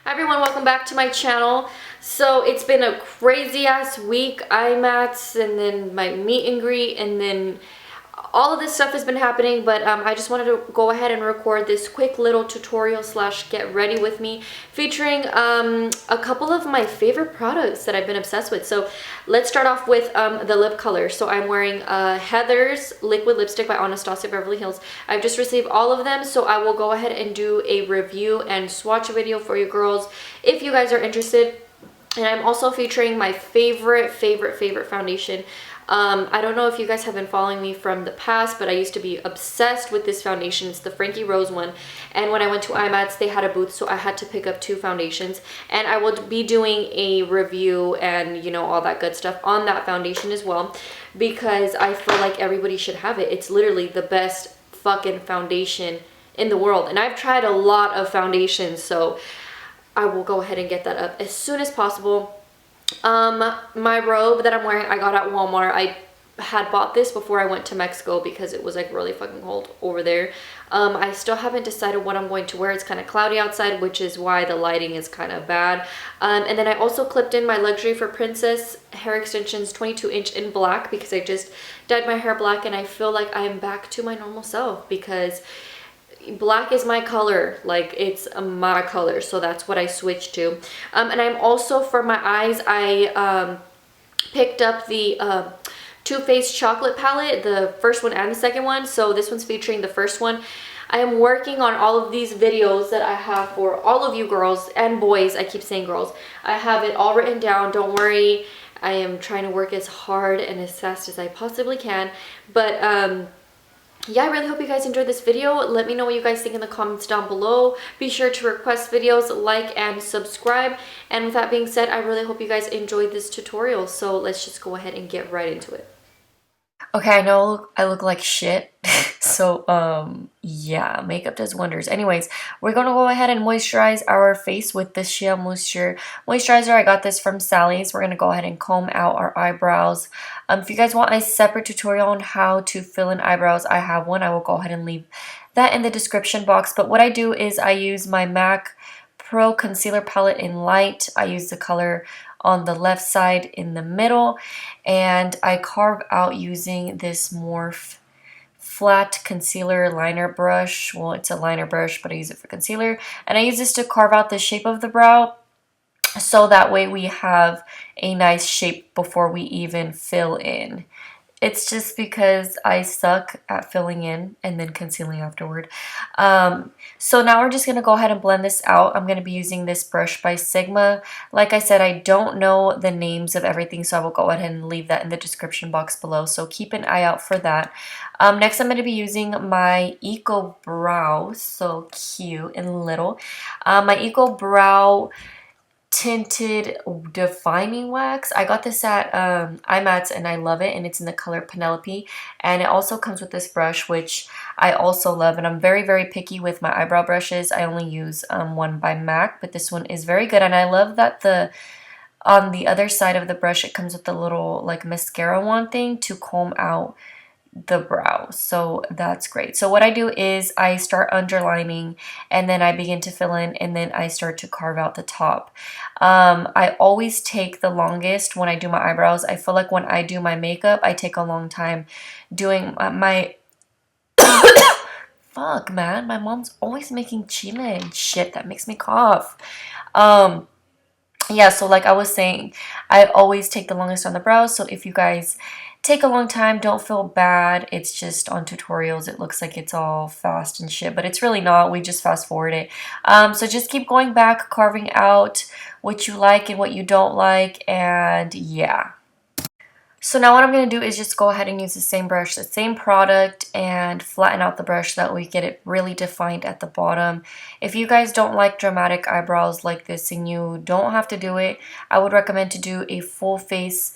Hi everyone, welcome back to my channel. So it's been a crazy ass week. IMATs and then my meet and greet and then all of this stuff has been happening, but I just wanted to go ahead and record this quick little tutorial slash get ready with me featuring a couple of my favorite products that I've been obsessed with. So let's start off with the lip color. So I'm wearing Heather's liquid lipstick by Anastasia Beverlyhills. I've just received all of them, so I will go ahead and do a review and swatch video for you girls if you guys are interested. And I'm also featuring my favorite foundation. I don't know if you guys have been following me from the past, but I used to be obsessed with this foundation. It's the Frankie Rose one. And when I went to IMATS, they had a booth, so I had to pick up two foundations. And I will be doing a review and, you know, all that good stuff on that foundation as well, because I feel like everybody should have it. It's literally the best fucking foundation in the world. And I've tried a lot of foundations, so I will go ahead and get that up as soon as possible. My robe that I'm wearing, I got at Walmart. I had bought this before I went to Mexico because it was like really fucking cold over there. I still haven't decided what I'm going to wear. It's kind of cloudy outside, which is why the lighting is kind of bad. And then I also clipped in my Luxury for Princess hair extensions 22-inch in black because I just dyed my hair black and I feel like I am back to my normal self because black is my color, like it's my color, so that's what I switched to. And I'm also, for my eyes, I picked up the Too Faced chocolate palette, the first one and the second one. So this one's featuring the first one. I am working on all of these videos that I have for all of you girls and boys. I keep saying girls. I have it all written down, don't worry. I am trying to work as hard and as fast as I possibly can, but yeah, I really hope you guys enjoyed this video. Let me know what you guys think in the comments down below. Be sure to request videos, like, and subscribe. And with that being said, I really hope you guys enjoyed this tutorial. So let's just go ahead and get right into it. Okay, I know I look like shit. So, yeah, makeup does wonders. Anyways, we're gonna go ahead and moisturize our face with the Shea Moisturizer. I got this from Sally's. We're gonna go ahead and comb out our eyebrows. If you guys want a separate tutorial on how to fill in eyebrows, I have one. I will go ahead and leave that in the description box. But what I do is I use my MAC Pro Concealer Palette in Light. I use the color on the left side in the middle, and I carve out using this Morphe flat concealer liner brush. Well, it's a liner brush, but I use it for concealer, and I use this to carve out the shape of the brow, so that way we have a nice shape before we even fill in. It's just because I suck at filling in and then concealing afterward. So now we're just going to go ahead and blend this out. I'm going to be using this brush by Sigma. Like I said, I don't know the names of everything, so I will go ahead and leave that in the description box below. So keep an eye out for that. Next, I'm going to be using my Ecobrow. So cute and little. My Ecobrow tinted defining wax. I got this at IMATS and I love it, and it's in the color Penelope, and it also comes with this brush, which I also love. And I'm very picky with my eyebrow brushes. I only use one by MAC, but this one is very good, and I love that on the other side of the brush it comes with the little like mascara wand thing to comb out the brow, so that's great. So what I do is I start underlining and then I begin to fill in, and then I start to carve out the top. I always take the longest when I do my eyebrows. I feel like when I do my makeup, I take a long time doing my fuck, man, my mom's always making chile and shit that makes me cough. Yeah, so like I was saying, I always take the longest on the brows. So if you guys take a long time, don't feel bad. It's just on tutorials it looks like it's all fast and shit, but it's really not. We just fast forward it. So just keep going back, carving out what you like and what you don't like, and yeah. So now what I'm going to do is just go ahead and use the same brush, the same product, and flatten out the brush so that we get it really defined at the bottom. If you guys don't like dramatic eyebrows like this and you don't have to do it, I would recommend to do a full face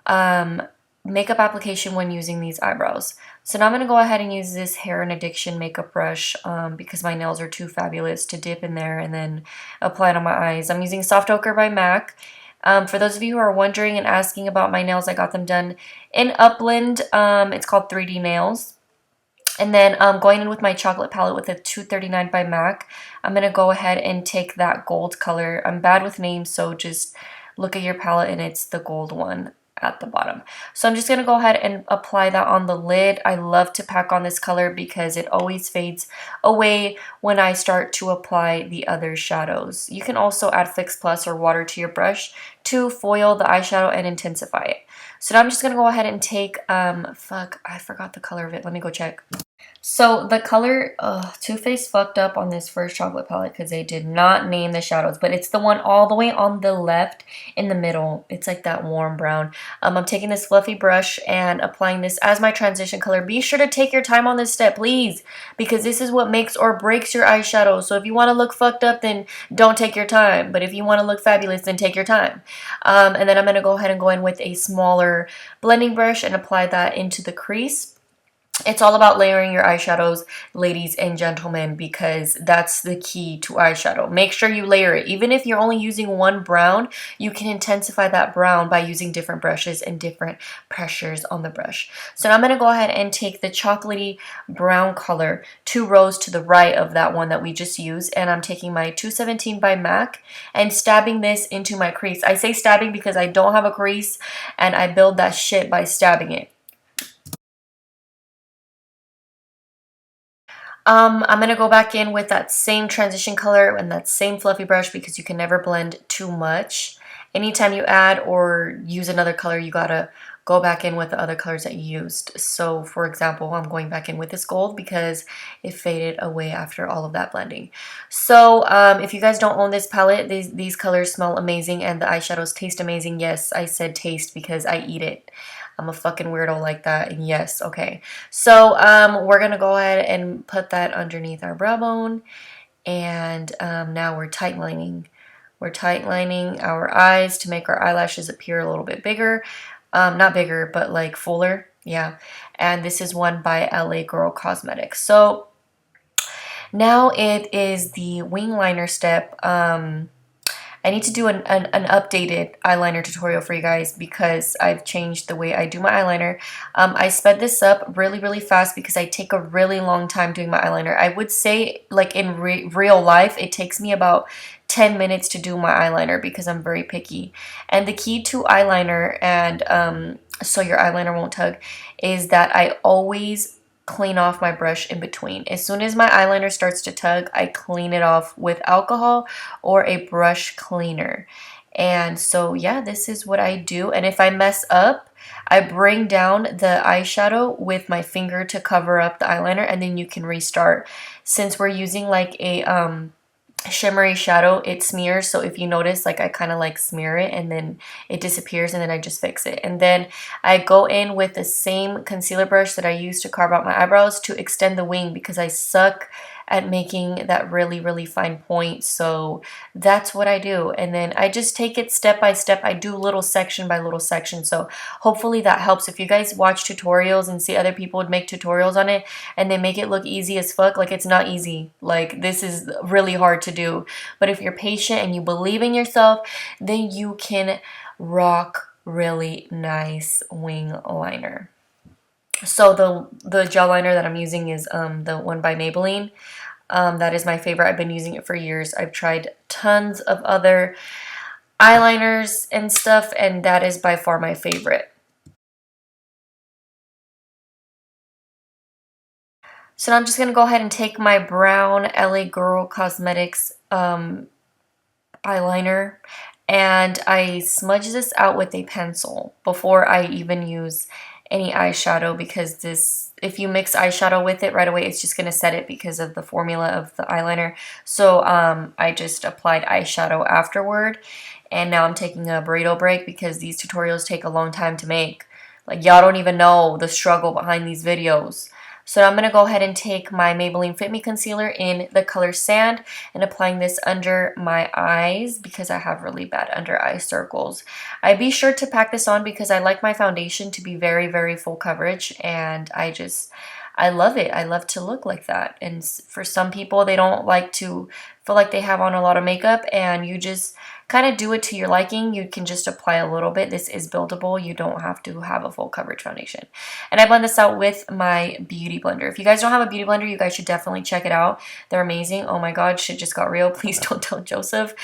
makeup application when using these eyebrows. So now I'm going to go ahead and use this Hair and Addiction makeup brush because my nails are too fabulous to dip in there and then apply it on my eyes. I'm using Soft Ochre by MAC. For those of you who are wondering and asking about my nails, I got them done in Upland. It's called 3D Nails. And then going in with my chocolate palette with a 239 by MAC, I'm going to go ahead and take that gold color. I'm bad with names, so just look at your palette and it's the gold one at the bottom. So I'm just going to go ahead and apply that on the lid. I love to pack on this color because it always fades away when I start to apply the other shadows. You can also add Fix Plus or water to your brush to foil the eyeshadow and intensify it. So now I'm just going to go ahead and take, fuck, I forgot the color of it. Let me go check. So the color, Too Faced fucked up on this first chocolate palette because they did not name the shadows, but it's the one all the way on the left in the middle. It's like that warm brown. I'm taking this fluffy brush and applying this as my transition color. Be sure to take your time on this step, please, because this is what makes or breaks your eyeshadow. So if you want to look fucked up, then don't take your time. But if you want to look fabulous, then take your time. And then I'm going to go ahead and go in with a smaller blending brush and apply that into the crease. It's all about layering your eyeshadows, ladies and gentlemen, because that's the key to eyeshadow. Make sure you layer it. Even if you're only using one brown, you can intensify that brown by using different brushes and different pressures on the brush. So now I'm going to go ahead and take the chocolatey brown color, 2 rows to the right of that one that we just used, and I'm taking my 217 by MAC and stabbing this into my crease. I say stabbing because I don't have a crease, and I build that shit by stabbing it. I'm going to go back in with that same transition color and that same fluffy brush because you can never blend too much. Anytime you add or use another color, you gotta go back in with the other colors that you used. So for example, I'm going back in with this gold because it faded away after all of that blending. So if you guys don't own this palette, these colors smell amazing and the eyeshadows taste amazing. Yes, I said taste because I eat it. I'm a fucking weirdo like that. And yes, okay. So we're going to go ahead and put that underneath our brow bone. And now we're tight lining. We're tight lining our eyes to make our eyelashes appear a little bit bigger. Not bigger, but like fuller. Yeah. And this is one by LA Girl Cosmetics. So now it is the wing liner step. I need to do an updated eyeliner tutorial for you guys because I've changed the way I do my eyeliner. I sped this up really, really fast because I take a really long time doing my eyeliner. I would say, like in real life, it takes me about 10 minutes to do my eyeliner because I'm very picky. And the key to eyeliner and so your eyeliner won't tug is that I always clean off my brush in between. As soon as my eyeliner starts to tug, I clean it off with alcohol or a brush cleaner. And so yeah, this is what I do. And if I mess up, I bring down the eyeshadow with my finger to cover up the eyeliner and then you can restart. Since we're using like a shimmery shadow, it smears. So if you notice, like I kind of like smear it and then it disappears and then I just fix it. And then I go in with the same concealer brush that I used to carve out my eyebrows to extend the wing because I suck at making that really, really fine point. So that's what I do. And then I just take it step by step. I do little section by little section. So hopefully that helps. If you guys watch tutorials and see other people would make tutorials on it and they make it look easy as fuck, like it's not easy. Like this is really hard to do. But if you're patient and you believe in yourself, then you can rock really nice wing liner. So the gel liner that I'm using is the one by Maybelline. That is my favorite. I've been using it for years. I've tried tons of other eyeliners and stuff, and that is by far my favorite. So now I'm just going to go ahead and take my brown LA Girl Cosmetics eyeliner and I smudge this out with a pencil before I even use any eyeshadow because this, if you mix eyeshadow with it right away, it's just going to set it because of the formula of the eyeliner. So I just applied eyeshadow afterward and now I'm taking a burrito break because these tutorials take a long time to make. Like y'all don't even know the struggle behind these videos. So I'm going to go ahead and take my Maybelline Fit Me Concealer in the color Sand and applying this under my eyes because I have really bad under eye circles. I be sure to pack this on because I like my foundation to be very, very full coverage and I love it. I love to look like that. And for some people, they don't like to feel like they have on a lot of makeup and you just kind of do it to your liking. You can just apply a little bit. This is buildable. You don't have to have a full coverage foundation. And I blend this out with my beauty blender. If you guys don't have a beauty blender, you guys should definitely check it out. They're amazing. Oh my god, shit just got real. Please don't tell Joseph.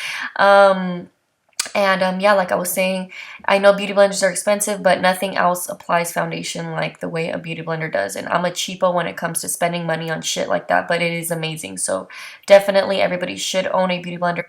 Yeah, like I was saying, I know beauty blenders are expensive, but nothing else applies foundation like the way a beauty blender does. And I'm a cheapo when it comes to spending money on shit like that, but it is amazing. So definitely everybody should own a beauty blender.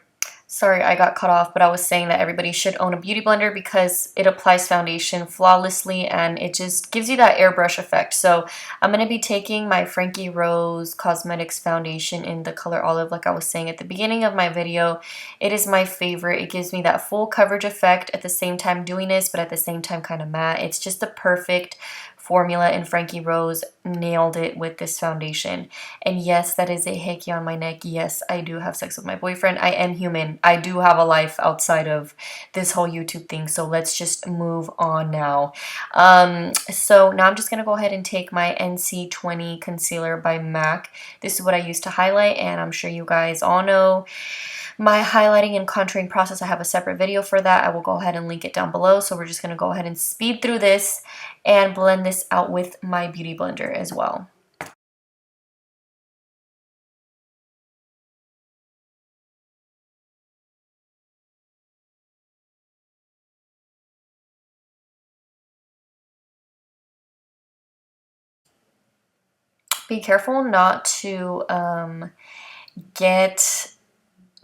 Sorry, I got cut off, but I was saying that everybody should own a beauty blender because it applies foundation flawlessly and it just gives you that airbrush effect. So I'm going to be taking my Frankie Rose Cosmetics foundation in the color olive, like I was saying at the beginning of my video. It is my favorite. It gives me that full coverage effect at the same time dewiness, but at the same time kind of matte. It's just the perfect formula, and Frankie Rose nailed it with this foundation. And yes, that is a hickey on my neck. Yes, I do have sex with my boyfriend. I am human. I do have a life outside of this whole YouTube thing. So let's just move on now. So now I'm just going to go ahead and take my NC20 concealer by MAC. This is what I use to highlight, and I'm sure you guys all know my highlighting and contouring process. I have a separate video for that. I will go ahead and link it down below. So we're just going to go ahead and speed through this and blend this out with my beauty blender as well. Be careful not to get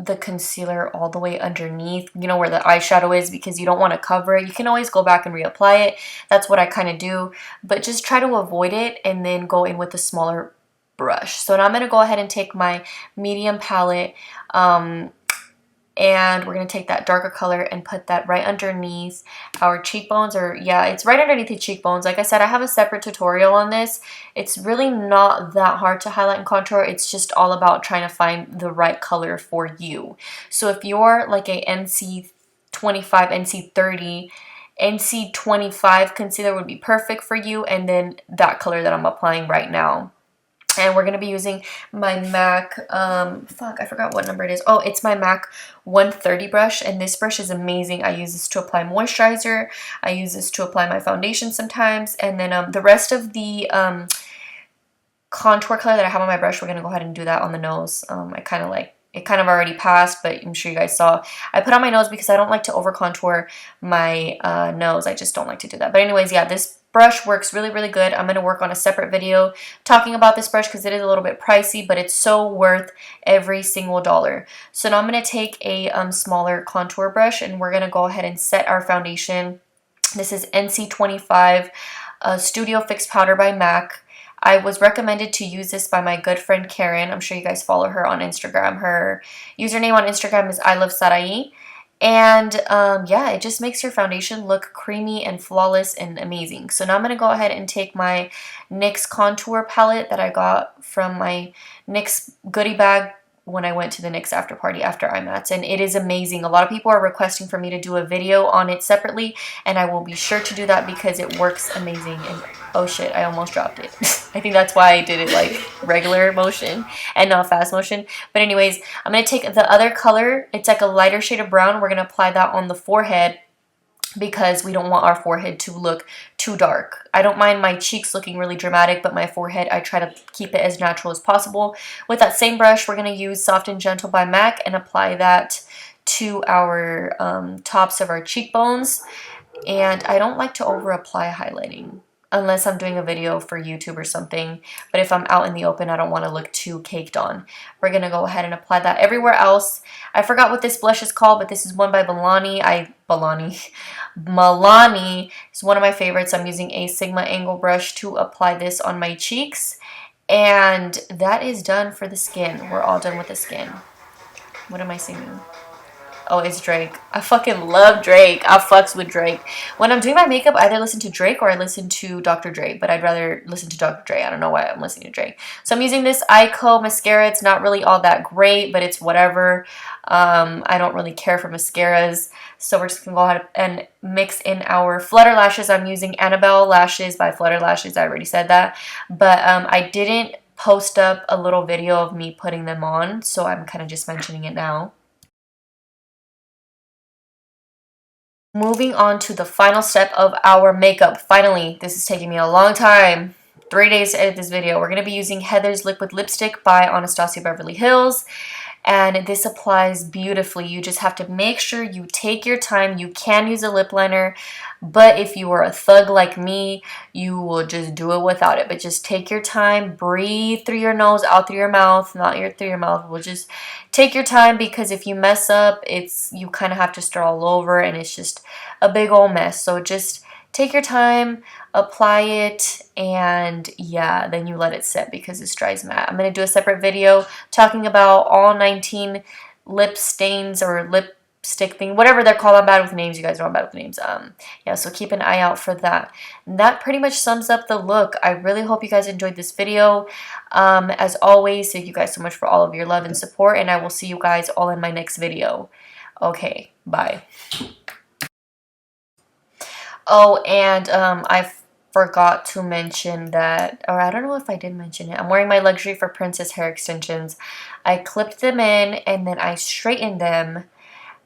the concealer all the way underneath, you know, where the eyeshadow is, because you don't want to cover it. You can always go back and reapply it. That's what I kind of do, but just try to avoid it and then go in with a smaller brush. So now I'm going to go ahead and take my medium palette, and we're going to take that darker color and put that right underneath our cheekbones, or yeah, it's right underneath the cheekbones. Like I said, I have a separate tutorial on this. It's really not that hard to highlight and contour. It's just all about trying to find the right color for you. So if you're like a NC25, NC30, NC25 concealer would be perfect for you, and then that color that I'm applying right now. And we're going to be using my MAC, fuck, I forgot what number it is. Oh, it's my MAC 130 brush, and this brush is amazing. I use this to apply moisturizer. I use this to apply my foundation sometimes. And then the rest of the contour color that I have on my brush, we're going to go ahead and do that on the nose. I kind of like, it kind of already passed, but I'm sure you guys saw. I put on my nose because I don't like to over contour my nose. I just don't like to do that. But anyways, yeah, this brush works really, really good. I'm going to work on a separate video talking about this brush because it is a little bit pricey, but it's so worth every single dollar. So now I'm going to take a smaller contour brush, and we're going to go ahead and set our foundation. This is NC25 Studio Fix Powder by MAC. I was recommended to use this by my good friend Karen. I'm sure you guys follow her on Instagram. Her username on Instagram is I Love Sarai. And yeah, it just makes your foundation look creamy and flawless and amazing. So now I'm going to go ahead and take my NYX contour palette that I got from my NYX goodie bag when I went to the NYX after party after IMATS, and it is amazing. A lot of people are requesting for me to do a video on it separately, and I will be sure to do that because it works amazing. And oh shit, I almost dropped it. I think that's why I did it like regular motion and not fast motion. But anyways, I'm going to take the other color. It's like a lighter shade of brown. We're going to apply that on the forehead because we don't want our forehead to look too dark. I don't mind my cheeks looking really dramatic, but my forehead, I try to keep it as natural as possible. With that same brush, we're going to use Soft and Gentle by MAC and apply that to our tops of our cheekbones. And I don't like to over apply highlighting unless I'm doing a video for YouTube or something. But if I'm out in the open, I don't want to look too caked on. We're going to go ahead and apply that everywhere else. I forgot what this blush is called, but this is one by Milani. Milani is one of my favorites. I'm using a Sigma angle brush to apply this on my cheeks. And that is done for the skin. We're all done with the skin. What am I singing? Oh, it's Drake. I fucking love Drake. I fucks with Drake. When I'm doing my makeup, I either listen to Drake or I listen to Dr. Dre, but I'd rather listen to Dr. Dre. I don't know why I'm listening to Drake. So I'm using this Eyeko Mascara. It's not really all that great, but it's whatever. I don't really care for mascaras. So we're just going to go ahead and mix in our Flutter lashes. I'm using Annabelle lashes by Flutter Lashes. I already said that. But I didn't post up a little video of me putting them on, so I'm kind of just mentioning it now. Moving on to the final step of our makeup. Finally, this is taking me a long time. 3 days to edit this video. We're going to be using Heather's Liquid Lipstick by Anastasia Beverly Hills. And this applies beautifully. You just have to make sure you take your time. You can use a lip liner, but if you are a thug like me, you will just do it without it. But just take your time, breathe through your nose, out through your mouth, not through your mouth. We'll just take your time, because if you mess up, you kind of have to start all over, and it's just a big old mess. So just take your time, apply it, and yeah, then you let it sit because it dries matte. I'm going to do a separate video talking about all 19 lip stains or lipstick thing, whatever they're called. I'm bad with names. You guys know I'm bad with names. Yeah, so keep an eye out for that. And that pretty much sums up the look. I really hope you guys enjoyed this video. As always, thank you guys so much for all of your love and support, and I will see you guys all in my next video. Okay, bye. Oh, and I forgot to mention that, or I don't know if I did mention it. I'm wearing my Luxury for Princess hair extensions. I clipped them in and then I straightened them,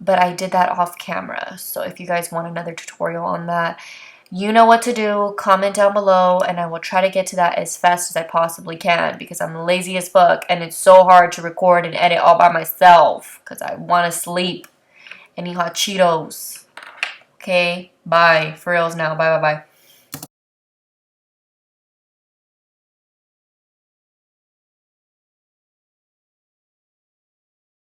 but I did that off camera. So if you guys want another tutorial on that, you know what to do. Comment down below and I will try to get to that as fast as I possibly can, because I'm lazy as fuck and it's so hard to record and edit all by myself because I want to sleep and eat hot Cheetos. Okay, bye. For reals now. Bye, bye, bye.